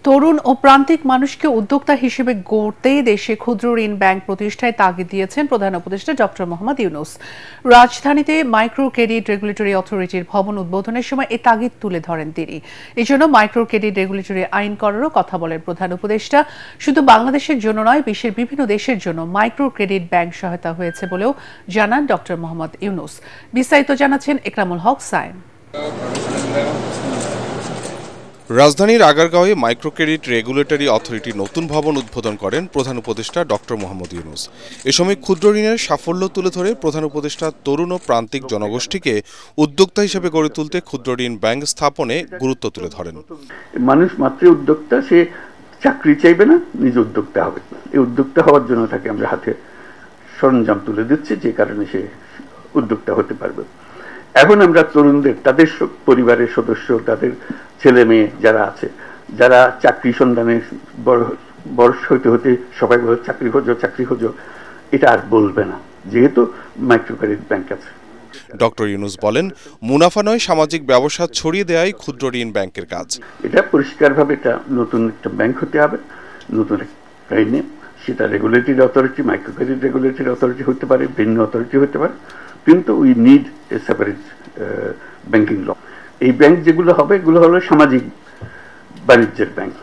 তরুণ ও প্রান্তিক মানুষকে উদ্যোক্তা হিসেবে গড়তে দেশে ক্ষুদ্র ঋণ ব্যাংক প্রতিষ্ঠায় তাগিদ দিয়েছেন প্রধান উপদেষ্টা ডক্টর মোহাম্মদ ইউনূস। রাজধানীতে মাইক্রো ক্রেডিট রেগুলেটরি অথরিটির ভবন উদ্বোধনের সময় এ তাগিদ তুলে ধরেন তিনি। এজন্য মাইক্রো ক্রেডিট রেগুলেটরি আইন করারও কথা বলেন প্রধান উপদেষ্টা। শুধু বাংলাদেশের জন্য নয়, বিশ্বের বিভিন্ন দেশের জন্য মাইক্রো ক্রেডিট ব্যাংক সহায়তা হয়েছে বলেও জানান ডক্টর মোহাম্মদ ইউনূস। বিস্তারিত জানাচ্ছেন একরামুল হক সায়েম। রাজধানীর আগারগাঁওয়ে মাইক্রো ক্রেডিট রেগুলেটরি অথরিটির নতুন ভবন উদ্বোধন করেন প্রধান উপদেষ্টা ডক্টর মোহাম্মদ ইউনূস। এ সময় ক্ষুদ্র ঋণের সাফল্য তুলে ধরে প্রধান উপদেষ্টা তরুণ ও প্রান্তিক জনগোষ্ঠীকে উদ্যোক্তা হিসেবে গড়ে তুলতে ক্ষুদ্র ঋণ ব্যাংক স্থাপনে গুরুত্ব তুলে ধরেন। মানুষ মাত্রই উদ্যোক্তা, সে চাকরি চাইবে না, নিজে উদ্যোক্তা হবে। এই উদ্যোক্তা হওয়ার জন্য তাকে আমরা হাতে সরঞ্জাম তুলে দিচ্ছি, যে কারণে সে উদ্যোক্তা হতে পারবে। এখন আমরা তরুণদের, তাদের পরিবারের সদস্য, তাদের ছেলে মেয়ে যারা আছে, যারা চাকরি সন্ধানে বয়স হতে হতে সবাই বলে চাকরি খোঁজো, এটা আর বলবে না, যেহেতু মাইক্রো ক্রেডিট ব্যাংক আছে। ডক্টর ইউনূস বলেন, মুনাফা নয়, সামাজিক ব্যবসা ছড়িয়ে দেওয়াই ক্ষুদ্র ঋণ ব্যাংকের কাজ। এটা পরিষ্কারভাবে এটা নতুন একটা ব্যাংক হতে হবে, নতুন আইনে, সেটা regulatory authority, micro credit regulatory authority হতে পারে, ভিন্ন অথরিটি হতে পারে, কিন্তু we need a separate banking law. এই ব্যাংক যেগুলো হবে, এগুলো হলো সামাজিক বাণিজ্যের ব্যাংক,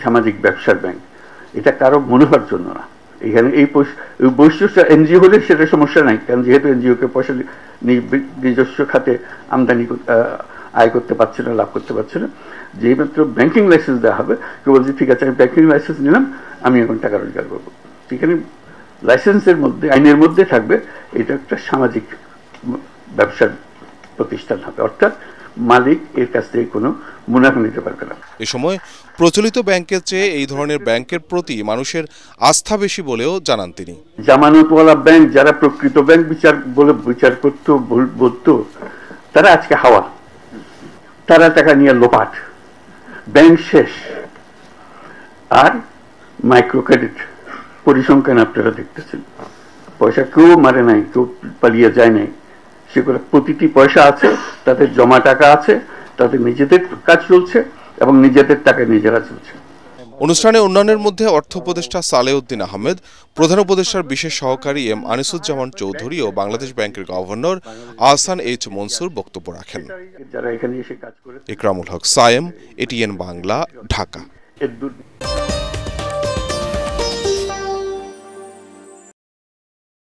সামাজিক ব্যবসার ব্যাংক। এটা কারো মুনাফার জন্য না। এখানে এই বৈশিষ্ট্য এনজিও হলে সেটা সমস্যা নাই, কারণ যেহেতু এনজিওকে পয়সা নিজস্ব খাতে আমদানি আয় করতে পারছে না, লাভ করতে পারছে না। যেই মাত্র ব্যাংকিং লাইসেন্স দেওয়া হবে, কেউ বলছে ঠিক আছে আমি ব্যাংকিং লাইসেন্স নিলাম, আমি এখন টাকা রোজগার করবো। এখানে লাইসেন্সের মধ্যে, আইনের মধ্যে থাকবে এটা একটা সামাজিক ব্যবসার প্রতিষ্ঠান হবে, অর্থাৎ মালিক এর কাছ থেকে কোনো মুনাফা নিতে পারবে না। এ সময় প্রচলিত ব্যাংকের চেয়ে এই ধরনের ব্যাংকের প্রতি মানুষের আস্থা বেশি বলেও জানান তিনি। জামানতওয়ালা ব্যাংক, যারা প্রকৃত ব্যাংক বিচার করতো, বলতো, তারা আজকে হাওয়া, তারা টাকা নিয়ে লোপাট, ব্যাংক শেষ। আর মাইক্রো ক্রেডিট পরিসংখ্যান আপনারা দেখতেছেন, পয়সা কেউ মারে নাই, কেউ পালিয়ে যায় নাই, সেগুলো প্রতিটি পয়সা আছে, তাদের জমা টাকা আছে, তাদের নিজেদের কাজ চলছে এবং নিজেদের টাকা নিজেরা চলছে। অনুষ্ঠানে অন্যান্যের মধ্যে অর্থ উপদেষ্টা সালেউদ্দিন আহমেদ, প্রধান উপদেষ্টার বিশেষ সহকারী এম আনিসুজ্জামান চৌধুরী ও বাংলাদেশ ব্যাংকের গভর্নর আহসান এইচ মনসুর বক্তব্য রাখেন। যারা এখানে এসে কাজ করে। একরামুল হক সায়েম, এটিএন বাংলা, ঢাকা।